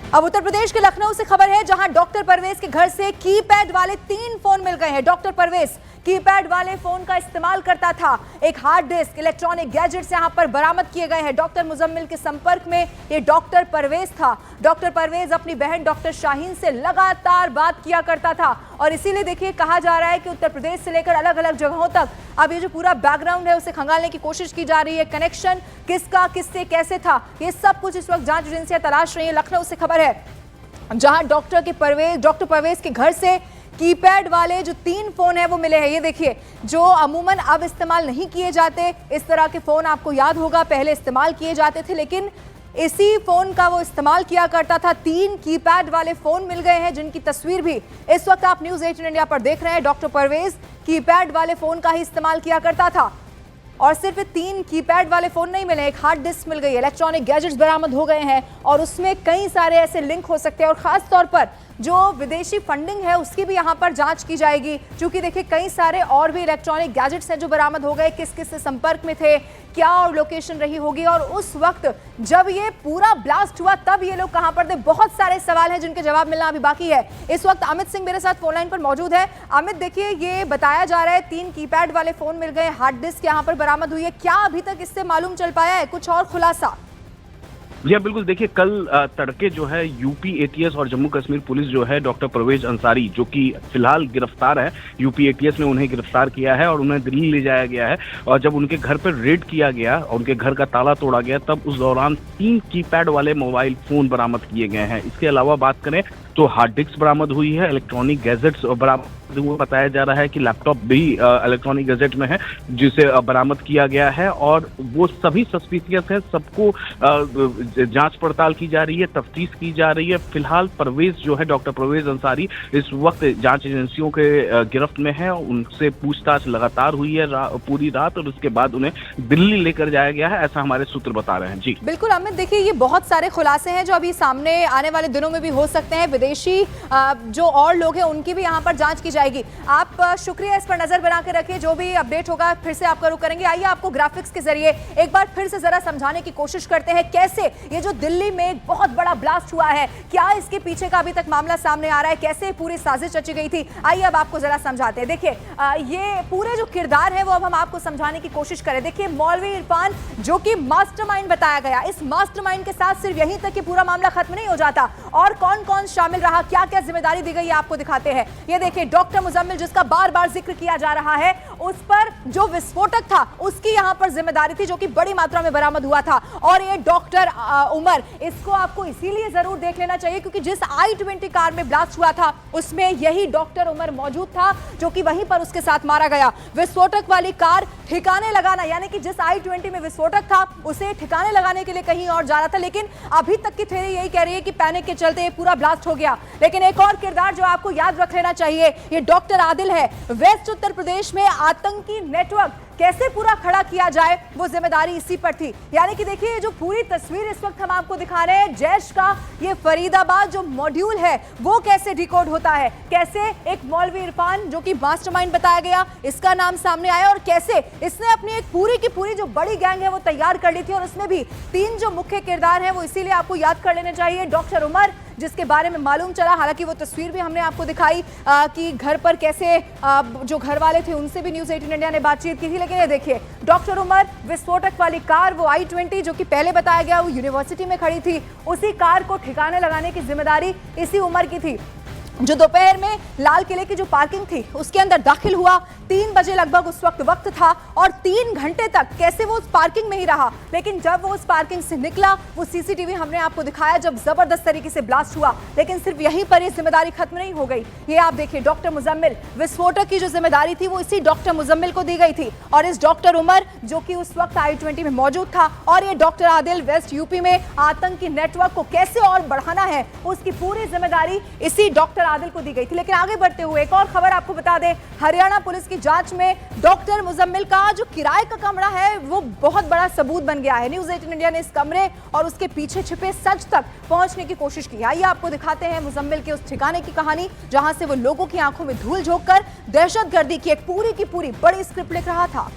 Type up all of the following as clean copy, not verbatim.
अब उत्तर प्रदेश के लखनऊ से खबर है, जहां डॉक्टर परवेज के घर से कीपैड वाले 3 फोन मिल गए हैं। डॉक्टर परवेज कीपैड वाले फोन का इस्तेमाल करता था। एक हार्ड डिस्क, इलेक्ट्रॉनिक गैजेट्स यहां पर बरामद किए गए हैं। डॉक्टर मुजम्मिल के संपर्क में ये डॉक्टर परवेज था। डॉक्टर परवेज अपनी बहन डॉक्टर शाहीन से लगातार बात किया करता था और इसीलिए देखिए कहा जा रहा है कि उत्तर प्रदेश से लेकर अलग अलग जगहों तक अब ये जो पूरा बैकग्राउंड है उसे खंगालने की कोशिश की जा रही है। कनेक्शन किसका किससे कैसे था, ये सब कुछ इस वक्त जांच एजेंसियां तलाश रही है। लखनऊ से खबर है, जहां डॉक्टर परवेज के घर से कीपैड वाले जो 3 फोन है वो मिले हैं। ये देखिए, जो अमूमन अब इस्तेमाल नहीं किए जाते, इस तरह के फोन आपको याद होगा पहले इस्तेमाल किए जाते थे, लेकिन इसी फोन का वो इस्तेमाल किया करता था। 3 कीपैड वाले फोन मिल गए हैं, जिनकी तस्वीर भी इस वक्त आप न्यूज़ 18 इंडिया पर देख रहे हैं। डॉक्टर परवेज कीपैड वाले फोन का ही इस्तेमाल किया करता था और सिर्फ 3 कीपैड वाले फोन नहीं मिले, एक हार्ड डिस्क मिल गई, इलेक्ट्रॉनिक गैजेट्स बरामद हो गए हैं और उसमें कई सारे ऐसे लिंक हो सकते हैं और खास तौर पर जो विदेशी फंडिंग है उसकी भी यहां पर जांच की जाएगी। क्योंकि देखिए कई सारे और भी इलेक्ट्रॉनिक गैजेट्स हैं जो बरामद हो गए, किस किस से संपर्क में थे, क्या और लोकेशन रही होगी और उस वक्त जब ये पूरा ब्लास्ट हुआ तब ये लोग कहां पर थे। बहुत सारे सवाल हैं जिनके जवाब मिलना अभी बाकी है। इस वक्त अमित सिंह मेरे साथ फोन लाइन पर मौजूद है। अमित, देखिए ये बताया जा रहा है 3 कीपैड वाले फोन मिल गए, हार्ड डिस्क यहां पर बरामद हुई है, क्या अभी तक इससे मालूम चल पाया है, कुछ और खुलासा? जी हाँ, बिल्कुल। देखिए, कल तड़के जो है यूपी एटीएस और जम्मू कश्मीर पुलिस जो है डॉक्टर परवेज अंसारी, जो कि फिलहाल गिरफ्तार है, यूपी एटीएस ने उन्हें गिरफ्तार किया है और उन्हें दिल्ली ले जाया गया है। और जब उनके घर पर रेड किया गया और उनके घर का ताला तोड़ा गया, तब उस दौरान 3 कीपैड वाले मोबाइल फोन बरामद किए गए हैं। इसके अलावा बात करें तो हार्ड डिस्क बरामद हुई है, इलेक्ट्रॉनिक गैजेट्स बरामद हुए। बताया जा रहा है कि लैपटॉप भी इलेक्ट्रॉनिक गैजेट में है जिसे बरामद किया गया है और वो सभी सस्पिशियस है। सबको जांच पड़ताल की जा रही है, तफ्तीश की जा रही है। फिलहाल परवेज जो है, डॉक्टर परवेज अंसारी, इस वक्त जांच एजेंसियों के गिरफ्त में है। उनसे पूछताछ लगातार हुई है पूरी रात और उसके बाद उन्हें दिल्ली लेकर जाया गया है, ऐसा हमारे सूत्र बता रहे हैं। जी बिल्कुल अमित, देखिए ये बहुत सारे खुलासे हैं जो अभी सामने आने वाले दिनों में भी हो सकते हैं। विदेशी जो और लोग हैं उनकी भी यहाँ पर जांच की जाएगी। आप शुक्रिया, इस पर नजर बना के रखिए, जो भी अपडेट होगा फिर से आपका रुख करेंगे। आइए आपको ग्राफिक्स के जरिए एक बार फिर से जरा समझाने की कोशिश करते हैं कैसे ये जो दिल्ली में एक बहुत बड़ा ब्लास्ट हुआ है, क्या इसके पीछे का अभी तक मामला सामने आ रहा है, कैसे पूरी साजिश रची गई थी। आइए अब आपको जरा समझाते हैं। देखिए ये पूरे जो किरदार है वो अब हम आपको समझाने की कोशिश करें। देखिए मौलवी इरफान जो कि मास्टरमाइंड बताया गया, इस मास्टरमाइंड के साथ सिर्फ यहीं तक कि पूरा मामला खत्म नहीं हो जाता, और कौन कौन शामिल रहा, क्या क्या जिम्मेदारी दी गई, आपको दिखाते हैं। ये देखिए डॉक्टर मुजम्मिल, जिसका बार बार जिक्र किया जा रहा है, उस पर जो विस्फोटक था उसकी यहां पर जिम्मेदारी थी, जो कि बड़ी मात्रा में बरामद हुआ था। और ये डॉक्टर उमर, इसको आपको इसीलिए जरूर देख लेना चाहिए क्योंकि जिस i20 कार में ब्लास्ट हुआ था उसमें यही डॉक्टर उमर मौजूद था, जो कि वहीं पर उसके साथ मारा गया। विस्फोटक वाली कार ठिकाने लगाना, यानी कि जिस i20 में विस्फोटक था उसे ठिकाने लगाने के लिए कहीं और जा रहा था, लेकिन अभी तक की थ्योरी यही कह रही है कि पैनिक के चलते पूरा ब्लास्ट हो गया। लेकिन एक और किरदार जो आपको याद रख लेना चाहिए, ये डॉक्टर आदिल है। वेस्ट उत्तर प्रदेश में आतंकी नेटवर्क कैसे पूरा खड़ा किया जाए वो जिम्मेदारी इसी पर थी। यानी कि देखिए जो पूरी तस्वीर इस वक्त हम आपको दिखा रहे हैं, जैश का ये फरीदाबाद जो मॉड्यूल है वो कैसे डिकोड होता है, कैसे एक मौलवी इरफान जो कि मास्टरमाइंड बताया गया, इसका नाम सामने आया और कैसे इसने अपनी एक पूरी की पूरी जो बड़ी गैंग है वो तैयार कर ली थी। और उसमें भी 3 जो मुख्य किरदार हैं वो इसीलिए आपको याद कर लेने चाहिए। डॉक्टर उमर, जिसके बारे में मालूम चला, हालांकि वो तस्वीर भी हमने आपको दिखाई कि घर पर कैसे जो घर वाले थे उनसे भी न्यूज़ 18 इंडिया ने बातचीत की थी। लेकिन ये देखिए डॉक्टर उमर, विस्फोटक वाली कार, वो i20 जो कि पहले बताया गया वो यूनिवर्सिटी में खड़ी थी, उसी कार को ठिकाने लगाने की जिम्मेदारी इसी उमर की थी, जो दोपहर में लाल किले की जो पार्किंग थी उसके अंदर दाखिल हुआ। 3 बजे लगभग उस वक्त था और 3 घंटे तक कैसे वो उस पार्किंग में ही रहा। लेकिन जब वो उस पार्किंग से निकला, वो सीसीटीवी हमने आपको दिखाया जब जबरदस्त तरीके से ब्लास्ट हुआ। लेकिन सिर्फ यहीं पर ये जिम्मेदारी खत्म नहीं हो गई। ये आप देखिए डॉक्टर मुजम्मिल, विस्फोटक की जो जिम्मेदारी थी वो इसी डॉक्टर मुजम्मिल को दी गई थी। और इस डॉक्टर उमर जो कि उस वक्त i20 में मौजूद था, और ये डॉक्टर आदिल वेस्ट यूपी में आतंकी नेटवर्क को कैसे और बढ़ाना है उसकी पूरी जिम्मेदारी इसी डॉक्टर आदिल को दी गई थी। लेकिन आगे बढ़ते हुए एक और खबर आपको बता दें, हरियाणा पुलिस की जांच में डॉक्टर मुजम्मिल का जो किराए का कमरा है वो बहुत बड़ा सबूत बन गया है। न्यूज़ 18 इंडिया ने इस कमरे और उसके पीछे छिपे सच तक पहुंचने की कोशिश की। आइए आपको दिखाते हैं मुजम्मिल के उस ठिकाने की कहानी, जहां से वो लोगों की आंखों में धूल झोंककर दहशतगर्दी की एक पूरी बड़ी स्क्रिप्ट लिख रहा था।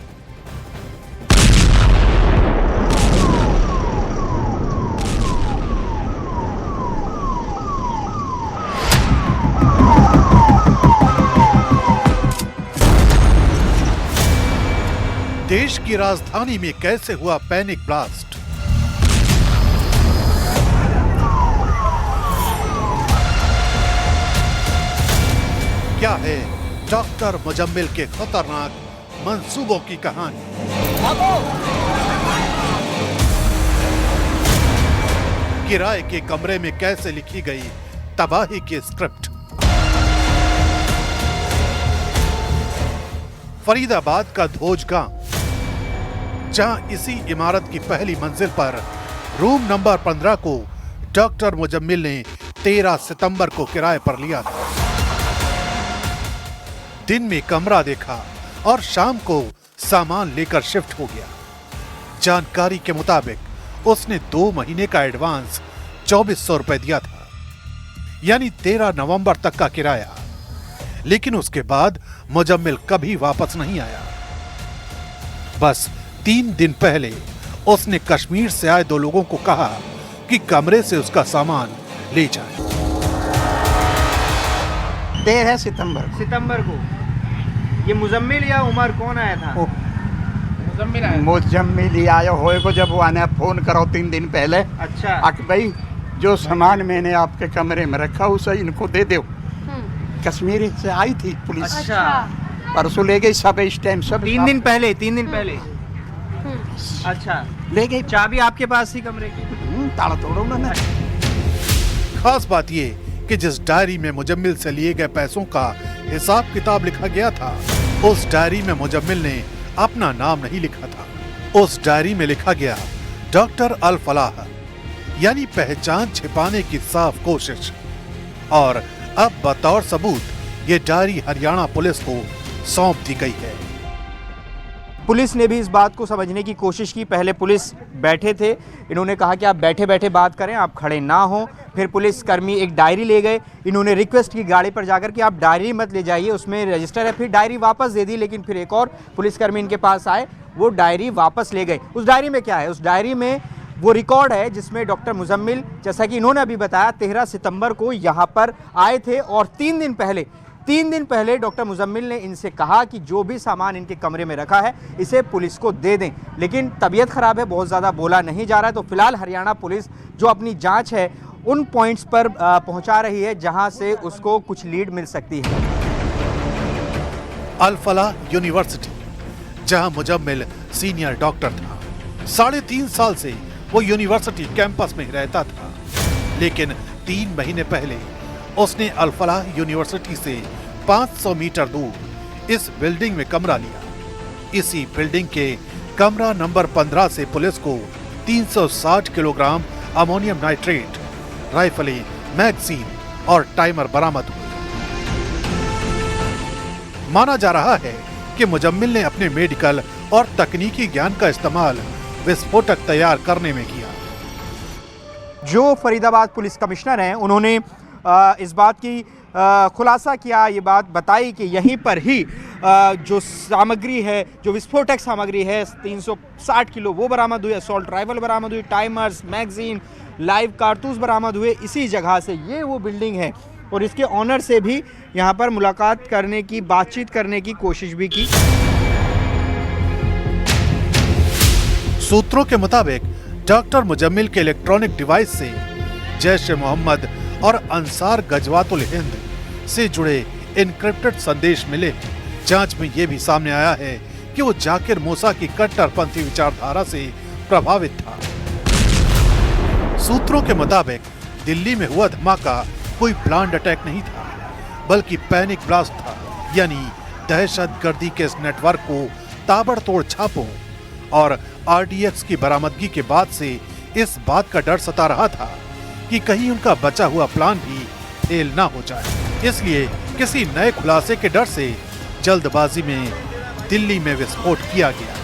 देश की राजधानी में कैसे हुआ पैनिक ब्लास्ट? क्या है डॉक्टर मुजम्मिल के खतरनाक मंसूबों की कहानी? किराए के कमरे में कैसे लिखी गई तबाही की स्क्रिप्ट? फरीदाबाद का धोज गांव, जहां इसी इमारत की पहली मंजिल पर रूम नंबर 15 को डॉक्टर मुजम्मिल ने 13 सितंबर को किराए पर लिया था। दिन में कमरा देखा और शाम को सामान लेकर शिफ्ट हो गया। जानकारी के मुताबिक उसने 2 महीने का एडवांस 2400 रुपए दिया था, यानी 13 नवंबर तक का किराया। लेकिन उसके बाद मुजम्मिल कभी वापस नहीं आया। बस 3 दिन पहले उसने कश्मीर से आए 2 लोगों को कहा कि कमरे से उसका सामान ले जाए। 13 सितंबर को ये मुजम्मिल या उमर कौन आया था? मुजम्मिल ही आया होए को जब वो आने फोन करो 3 दिन पहले। अच्छा। अक भाई जो सामान मैंने आपके कमरे में रखा उसे इनको दे दो। कश्मीर से आई थी पुलिस। अच्छा। परसों ले गई सब इस टाइम सब 3 दिन पहले। अच्छा, ले गई। चाबी आपके पास थी कमरे की? ताला तोड़ो ना। खास बात ये कि जिस डायरी में मुजम्मिल से लिए गए पैसों का हिसाब किताब लिखा गया था, उस डायरी में मुजम्मिल ने अपना नाम नहीं लिखा था। उस डायरी में लिखा गया डॉक्टर अल फलाह, यानी पहचान छिपाने की साफ कोशिश। और अब बतौर सबूत ये डायरी हरियाणा पुलिस को सौंप दी गई है। पुलिस ने भी इस बात को समझने की कोशिश की। पहले पुलिस बैठे थे, इन्होंने कहा कि आप बैठे बैठे बात करें, आप खड़े ना हो। फिर पुलिस कर्मी एक डायरी ले गए। इन्होंने रिक्वेस्ट की गाड़ी पर जाकर कि आप डायरी मत ले जाइए, उसमें रजिस्टर है। फिर डायरी वापस दे दी, लेकिन फिर एक और पुलिसकर्मी इनके पास आए, वो डायरी वापस ले गए। उस डायरी में क्या है? उस डायरी में वो रिकॉर्ड है जिसमें डॉक्टर मुजम्मिल, जैसा कि इन्होंने अभी बताया, 13 सितंबर को यहाँ पर आए थे और 3 दिन पहले डॉक्टर मुजम्मिल ने इनसे कहा कि जो भी सामान इनके कमरे में रखा है इसे पुलिस को दे दें। लेकिन तबीयत खराब है, बहुत ज़्यादा बोला नहीं जा रहा है। तो फिलहाल हरियाणा पुलिस जो अपनी जांच है उन पॉइंट्स पर पहुंचा रही है जहां से उसको कुछ लीड मिल सकती है। अल फलाह यूनिवर्सिटी, जहां मुजम्मिल सीनियर डॉक्टर था। 3.5 साल से वो यूनिवर्सिटी कैंपस में ही रहता था। लेकिन 3 महीने पहले उसने अल फलाह यूनिवर्सिटी से 500 मीटर दूर इस बिल्डिंग में कमरा लिया। इसी बिल्डिंग के कमरा नंबर 15 से पुलिस को 360 किलोग्राम अमोनियम नाइट्रेट, राइफलें, मैगजीन और टाइमर बरामद हुए। माना जा रहा है कि मुजम्मिल ने अपने मेडिकल और तकनीकी ज्ञान का इस्तेमाल विस्फोटक तैयार करने में किया। जो फरीदाबाद पुलिस कमिश्नर हैं, उन्होंने इस बात की खुलासा किया, ये बात बताई कि यहीं पर ही जो सामग्री है, जो विस्फोटक सामग्री है 360 किलो वो बरामद हुई, असॉल्ट राइफल बरामद हुई, टाइमर्स, मैगजीन, लाइव कारतूस बरामद हुए इसी जगह से। ये वो बिल्डिंग है और इसके ऑनर से भी यहाँ पर मुलाकात करने की, बातचीत करने की कोशिश भी की। सूत्रों के मुताबिक डॉक्टर मुजम्मिल के इलेक्ट्रॉनिक डिवाइस से जैश ए मोहम्मद और अंसार गजवातुल हिंद से जुड़े इनक्रिप्टेड संदेश मिले। जांच में यह भी सामने आया है कि वो जाकिर मूसा की कट्टरपंथी विचारधारा से प्रभावित था। सूत्रों के मुताबिक दिल्ली में हुआ धमाका कोई प्लान्ड अटैक नहीं था, बल्कि पैनिक ब्लास्ट था। यानी दहशतगर्दी के इस नेटवर्क को ताबड़तोड़ छापों और आरडीएक्स की बरामदगी के बाद से इस बात का डर सता रहा था कि कहीं उनका बचा हुआ प्लान भी फेल ना हो जाए। इसलिए किसी नए खुलासे के डर से जल्दबाजी में दिल्ली में विस्फोट किया गया।